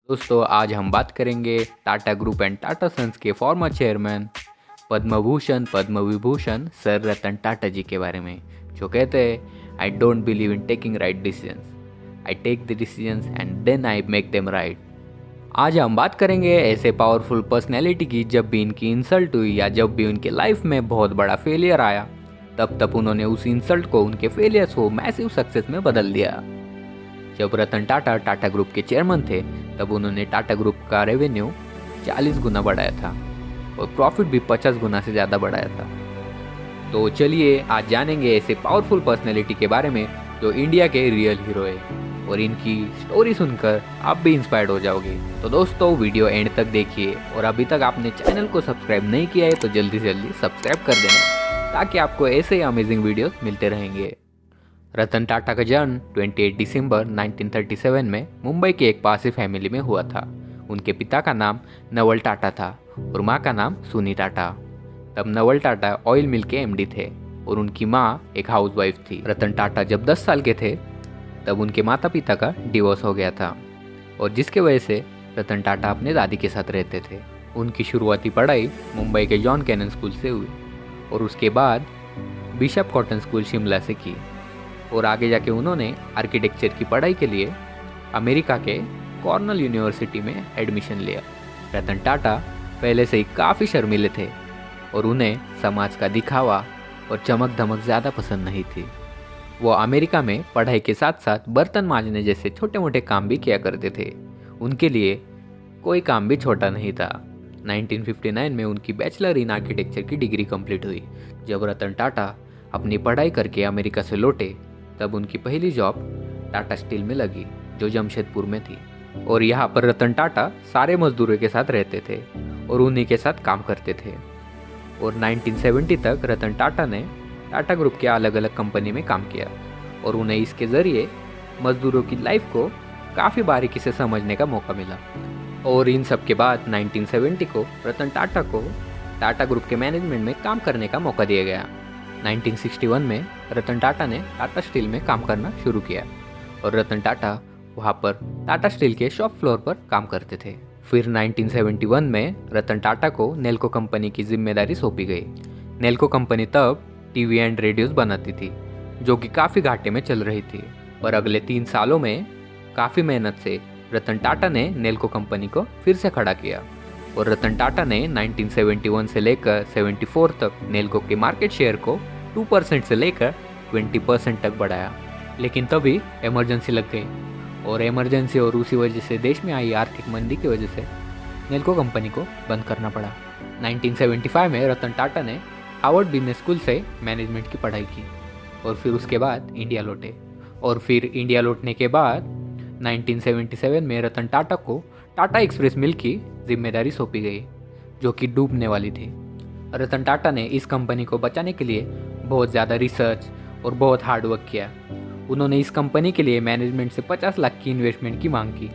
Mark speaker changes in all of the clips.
Speaker 1: दोस्तों आज हम बात करेंगे Tata group and Tata Sons के former chairman Padma Bhushan Padma Vibhushan sir Ratan Tata ji के बारे में, जो कहते हैं I don't believe in taking right decisions, I take the decisions and then I make them right. आज हम बात करेंगे ऐसे पावरफुल पर्सनैलिटी की जब भी इनकी इंसल्ट हुई या जब भी उनके लाइफ में बहुत बड़ा फेलियर आया तब उन्होंने उस इंसल्ट को, उनके फेलियर्स को मैसिव सक्सेस में बदल दिया। जब रतन टाटा टाटा ग्रुप के चेयरमैन थे तब उन्होंने टाटा ग्रुप का रेवेन्यू 40 गुना बढ़ाया था और प्रॉफिट भी 50 गुना से ज़्यादा बढ़ाया था। तो चलिए आज जानेंगे ऐसे पावरफुल पर्सनैलिटी के बारे में जो इंडिया के रियल हीरो है और इनकी स्टोरी सुनकर आप भी इंस्पायर्ड हो जाओगे। तो दोस्तों वीडियो एंड तक देखिए और अभी तक आपने चैनल को सब्सक्राइब नहीं किया है तो जल्दी से जल्दी सब्सक्राइब कर देना ताकि आपको ऐसे ही अमेजिंग वीडियोस मिलते रहेंगे। रतन टाटा का जन्म 28 दिसंबर 1937 में मुंबई की एक पारसी फैमिली में हुआ था। उनके पिता का नाम नवल टाटा था और माँ का नाम सुनी टाटा। तब नवल टाटा ऑयल मिल के एमडी थे और उनकी माँ एक हाउसवाइफ थी। रतन टाटा जब 10 साल के थे तब उनके माता पिता का डिवोर्स हो गया था और जिसके वजह से रतन टाटा अपने दादी के साथ रहते थे। उनकी शुरुआती पढ़ाई मुंबई के जॉन कैनन स्कूल से हुई और उसके बाद बिशप कॉटन स्कूल शिमला से की और आगे जाके उन्होंने आर्किटेक्चर की पढ़ाई के लिए अमेरिका के कॉर्नल यूनिवर्सिटी में एडमिशन लिया। रतन टाटा पहले से ही काफ़ी शर्मीले थे और उन्हें समाज का दिखावा और चमक धमक ज़्यादा पसंद नहीं थी। वो अमेरिका में पढ़ाई के साथ साथ बर्तन मांजने जैसे छोटे मोटे काम भी किया करते थे। उनके लिए कोई काम भी छोटा नहीं था। 1959 में उनकी बैचलर इन आर्किटेक्चर की डिग्री कंप्लीट हुई। जब रतन टाटा अपनी पढ़ाई करके अमेरिका से लौटे तब उनकी पहली जॉब टाटा स्टील में लगी जो जमशेदपुर में थी और यहाँ पर रतन टाटा सारे मजदूरों के साथ रहते थे और उन्हीं के साथ काम करते थे। और 1970 तक रतन टाटा ने टाटा ग्रुप के अलग अलग कंपनी में काम किया और उन्हें इसके ज़रिए मजदूरों की लाइफ को काफ़ी बारीकी से समझने का मौका मिला। और इन सब के बाद 1970 को रतन टाटा को टाटा ग्रुप के मैनेजमेंट में काम करने का मौका दिया गया। 1961 में रतन टाटा ने टाटा स्टील में काम करना शुरू किया और रतन टाटा वहाँ पर टाटा स्टील के शॉप फ्लोर पर काम करते थे। फिर 1971 में रतन टाटा को नेल्को कंपनी की जिम्मेदारी सौंपी गई। नेल्को कंपनी तब टीवी एंड रेडियोस बनाती थी जो कि काफ़ी घाटे में चल रही थी। पर अगले 3 सालों में काफ़ी मेहनत से रतन टाटा ने नेल्को कंपनी को फिर से खड़ा किया और रतन टाटा ने 1971 से लेकर 74 तक नेल्को के मार्केट शेयर को 2% से लेकर 20% तक बढ़ाया। लेकिन तभी इमरजेंसी लग गई और इमरजेंसी और उसी वजह से देश में आई आर्थिक मंदी की वजह से नेल्को कंपनी को बंद करना पड़ा। 1975 में रतन टाटा ने हार्वर्ड बिजनेस स्कूल से मैनेजमेंट की पढ़ाई की और फिर उसके बाद इंडिया लौटे और फिर इंडिया लौटने के बाद 1977 में रतन टाटा को टाटा एक्सप्रेस मिल की जिम्मेदारी सौंपी गई जो कि डूबने वाली थी। रतन टाटा ने इस कंपनी को बचाने के लिए बहुत ज़्यादा रिसर्च और बहुत हार्ड वर्क किया। उन्होंने इस कंपनी के लिए मैनेजमेंट से 50 लाख की इन्वेस्टमेंट की मांग की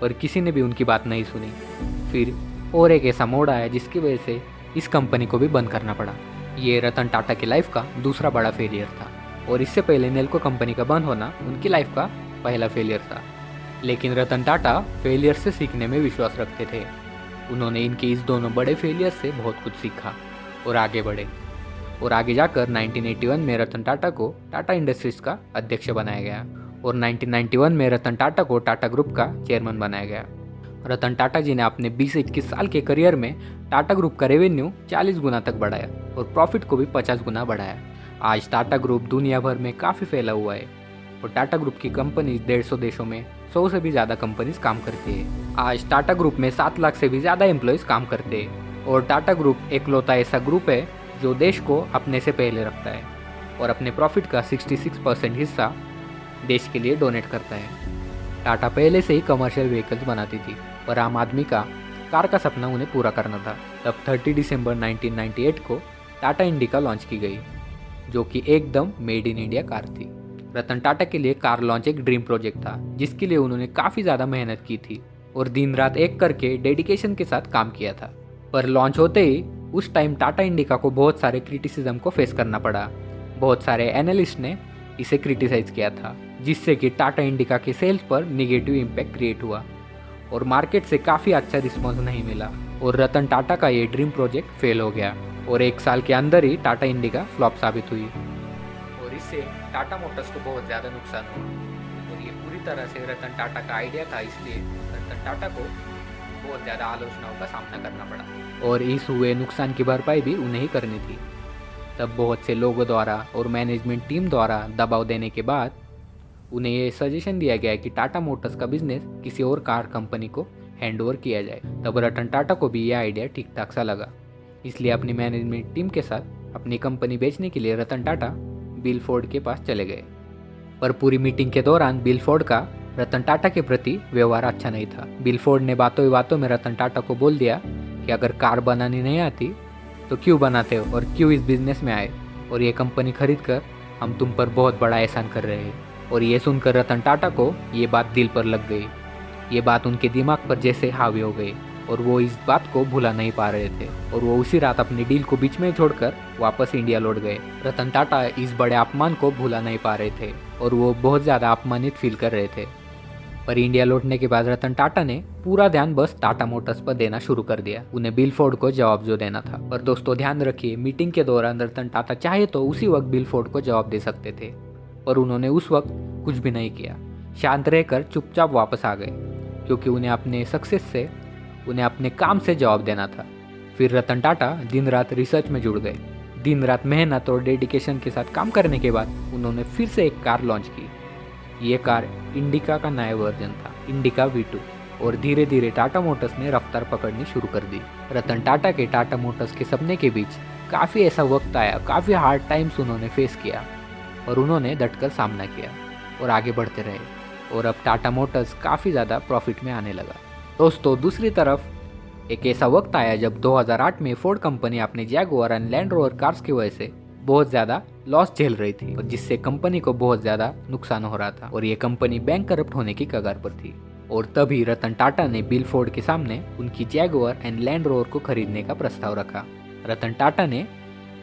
Speaker 1: पर किसी ने भी उनकी बात नहीं सुनी। फिर और एक ऐसा मोड़ आया जिसकी वजह से इस कंपनी को भी बंद करना पड़ा। ये रतन टाटा की लाइफ का दूसरा बड़ा फेलियर था और इससे पहले नेल्को कंपनी का बंद होना उनकी लाइफ का पहला फेलियर था। लेकिन रतन टाटा फेलियर से सीखने में विश्वास रखते थे। उन्होंने इनके इस दोनों बड़े फेलियर से बहुत कुछ सीखा और आगे बढ़े और आगे जाकर 1981 में रतन टाटा को टाटा इंडस्ट्रीज का अध्यक्ष बनाया गया और 1991 में रतन टाटा को टाटा ग्रुप का चेयरमैन बनाया गया। रतन टाटा जी ने अपने 20-21 साल के करियर में टाटा ग्रुप का रेवेन्यू 40 गुना तक बढ़ाया और प्रॉफिट को भी 50 गुना बढ़ाया। आज टाटा ग्रुप दुनिया भर में काफ़ी फैला हुआ है और टाटा ग्रुप की कंपनीज 150 देशों में 100 से भी ज़्यादा कंपनीज काम करती है। आज टाटा ग्रुप में 7 लाख से भी ज़्यादा एम्प्लॉयज़ काम करते हैं और टाटा ग्रुप एकलौता ऐसा ग्रुप है जो देश को अपने से पहले रखता है और अपने प्रॉफिट का 66% हिस्सा देश के लिए डोनेट करता है। टाटा पहले से ही कमर्शियल व्हीकल्स बनाती थी पर आम आदमी का कार का सपना उन्हें पूरा करना था। तब 30 दिसंबर 1998 को टाटा इंडिका लॉन्च की गई जो कि एकदम मेड इन इंडिया कार थी। रतन टाटा के लिए कार लॉन्च एक ड्रीम प्रोजेक्ट था जिसके लिए उन्होंने काफ़ी ज़्यादा मेहनत की थी और दिन रात एक करके डेडिकेशन के साथ काम किया था। पर लॉन्च होते ही उस टाइम टाटा इंडिका को बहुत सारे क्रिटिसिज्म को फेस करना पड़ा। बहुत सारे एनालिस्ट ने इसे क्रिटिसाइज किया था जिससे कि टाटा इंडिका के सेल्स पर निगेटिव इम्पैक्ट क्रिएट हुआ और मार्केट से काफ़ी अच्छा रिस्पॉन्स नहीं मिला और रतन टाटा का ये ड्रीम प्रोजेक्ट फेल हो गया और 1 साल के अंदर ही टाटा इंडिका फ्लॉप साबित हुई और इससे टाटा मोटर्स को बहुत ज़्यादा नुकसान हुआ और ये पूरी तरह से रतन टाटा का आइडिया था, इसलिए रतन टाटा को बहुत ज़्यादा आलोचनाओं का सामना करना पड़ा और इस हुए नुकसान की भरपाई भी उन्हें ही करनी थी। तब बहुत से लोगों द्वारा और मैनेजमेंट टीम द्वारा दबाव देने के बाद उन्हें ये सजेशन दिया गया कि टाटा मोटर्स का बिजनेस किसी और कार कंपनी को हैंडओवर किया जाए। तब रतन टाटा को भी यह आइडिया ठीक ठाक सा लगा, इसलिए अपनी मैनेजमेंट टीम के साथ अपनी कंपनी बेचने के लिए रतन टाटा बिल फोर्ड के पास चले गए। पर पूरी मीटिंग के दौरान बिल फोर्ड का रतन टाटा के प्रति व्यवहार अच्छा नहीं था। बिल फोर्ड ने बातों ही बातों में रतन टाटा को बोल दिया कि अगर कार बनानी नहीं आती तो क्यों बनाते हो और क्यों इस बिजनेस में आए, और ये कंपनी खरीद कर हम तुम पर बहुत बड़ा एहसान कर रहे हैं। और ये सुनकर रतन टाटा को ये बात दिल पर लग गई, ये बात उनके दिमाग पर जैसे हावी हो गई और वो इस बात को भुला नहीं पा रहे थे और वो उसी रात अपनी डील को बीच में छोड़कर वापस इंडिया लौट गए। रतन टाटा इस बड़े अपमान को भुला नहीं पा रहे थे और वो बहुत ज़्यादा अपमानित फील कर रहे थे। पर इंडिया लौटने के बाद रतन टाटा ने पूरा ध्यान बस टाटा मोटर्स पर देना शुरू कर दिया। उन्हें बिल फोर्ड को जवाब जो देना था। पर दोस्तों ध्यान रखिए, मीटिंग के दौरान रतन टाटा चाहे तो उसी वक्त बिल फोर्ड को जवाब दे सकते थे, पर उन्होंने उस वक्त कुछ भी नहीं किया, शांत रहकर चुपचाप वापस आ गए, क्योंकि उन्हें अपने सक्सेस से, उन्हें अपने काम से जवाब देना था। फिर रतन टाटा दिन रात रिसर्च में जुड़ गए। दिन रात मेहनत और डेडिकेशन के साथ काम करने के बाद उन्होंने फिर से एक कार लॉन्च की। ये कार इंडिका का नया वर्जन था, इंडिका V2, और धीरे धीरे टाटा मोटर्स ने रफ्तार पकड़नी शुरू कर दी। रतन टाटा के टाटा मोटर्स के सपने के बीच काफ़ी ऐसा वक्त आया, काफ़ी हार्ड टाइम्स उन्होंने फेस किया और उन्होंने डटकर सामना किया और आगे बढ़ते रहे और अब टाटा मोटर्स काफ़ी ज़्यादा प्रॉफिट में आने लगा। दोस्तों दूसरी तरफ एक ऐसा वक्त आया जब 2008 में फोर्ड कंपनी अपने Jaguar and land rover cars की वजह से बहुत ज़्यादा लॉस झेल रही थी और जिससे कंपनी को बहुत ज़्यादा नुकसान हो रहा था और ये कंपनी बैंक करप्ट होने की कगार पर थी। और तभी रतन टाटा ने बिल फोर्ड के सामने उनकी जैगुआर एंड लैंड रोवर को खरीदने का प्रस्ताव रखा। रतन टाटा ने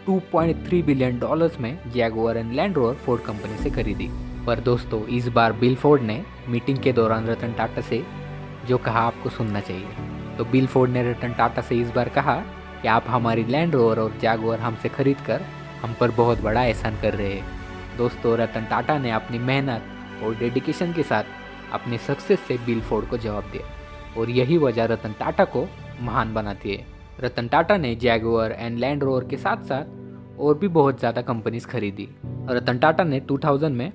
Speaker 1: $2.3 बिलियन में Jaguar and land rover Ford company से खरीदी। पर दोस्तों इस बार बिल फोर्ड ने मीटिंग के दौरान रतन टाटा से जो कहा आपको सुनना चाहिए। तो बिल फोर्ड ने रतन टाटा से इस बार कहा कि आप हमारी लैंड रोवर और जैगुआर हमसे खरीद कर हम पर बहुत बड़ा एहसान कर रहे हैं। दोस्तों रतन टाटा ने अपनी मेहनत और डेडिकेशन के साथ अपने सक्सेस से बिल फोर्ड को जवाब दिया और यही वजह रतन टाटा को महान बनाती है। रतन टाटा ने जैगुआर एंड लैंड रोवर के साथ साथ और भी बहुत ज़्यादा कंपनीज खरीदी। रतन टाटा ने 2000 में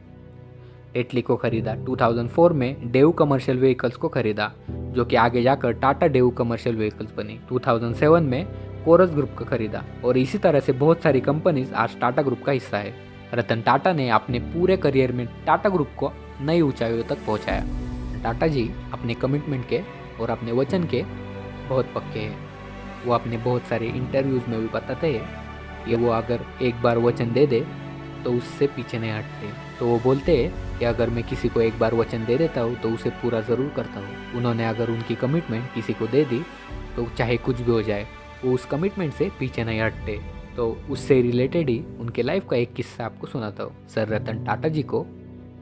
Speaker 1: टेटली को खरीदा, 2004 में डेव कमर्शियल व्हीकल्स को खरीदा जो कि आगे जाकर टाटा डेव कमर्शियल व्हीकल्स बनी, 2007 में कोरस ग्रुप को खरीदा और इसी तरह से बहुत सारी कंपनीज आज टाटा ग्रुप का हिस्सा है। रतन टाटा ने अपने पूरे करियर में टाटा ग्रुप को नई ऊंचाइयों तक पहुंचाया। टाटा जी अपने कमिटमेंट के और अपने वचन के बहुत पक्के हैं। वो अपने बहुत सारे इंटरव्यूज़ में भी बताते हैं कि वो अगर एक बार वचन दे दे तो उससे पीछे नहीं हटते। तो वो बोलते हैं कि अगर मैं किसी को एक बार वचन दे देता हूँ तो उसे पूरा ज़रूर करता हूँ। उन्होंने अगर उनकी कमिटमेंट किसी को दे दी तो चाहे कुछ भी हो जाए वो उस कमिटमेंट से पीछे नहीं हटते। तो उससे रिलेटेड ही उनके लाइफ का एक किस्सा आपको सुनाता हूँ। सर रतन टाटा जी को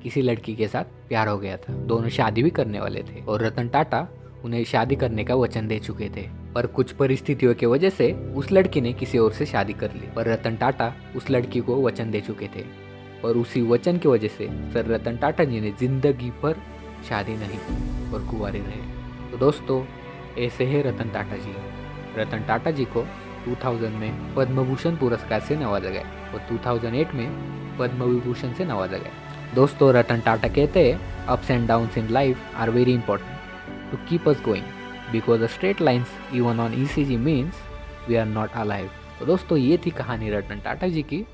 Speaker 1: किसी लड़की के साथ प्यार हो गया था, दोनों शादी भी करने वाले थे और रतन टाटा उन्हें शादी करने का वचन दे चुके थे। पर कुछ परिस्थितियों की वजह से उस लड़की ने किसी और से शादी कर ली। पर रतन टाटा उस लड़की को वचन दे चुके थे और उसी वचन की वजह से सर रतन टाटा जी ने जिंदगी भर शादी नहीं की और कुंवारे रहे। तो दोस्तों ऐसे है रतन टाटा जी। रतन टाटा जी को 2000 में पद्म भूषण पुरस्कार से नवाजा गया और 2008 में पद्म विभूषण से नवाजा गया। दोस्तों रतन टाटा कहते हैं ups and downs in life are very important to keep us going because the straight lines even on ECG means we are not alive. तो दोस्तों ये थी कहानी रतन टाटा जी की।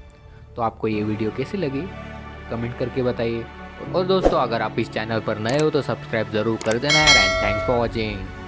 Speaker 1: तो आपको ये वीडियो कैसी लगी कमेंट करके बताइए और दोस्तों अगर आप इस चैनल पर नए हो तो सब्सक्राइब ज़रूर कर देना यार। And thanks for watching.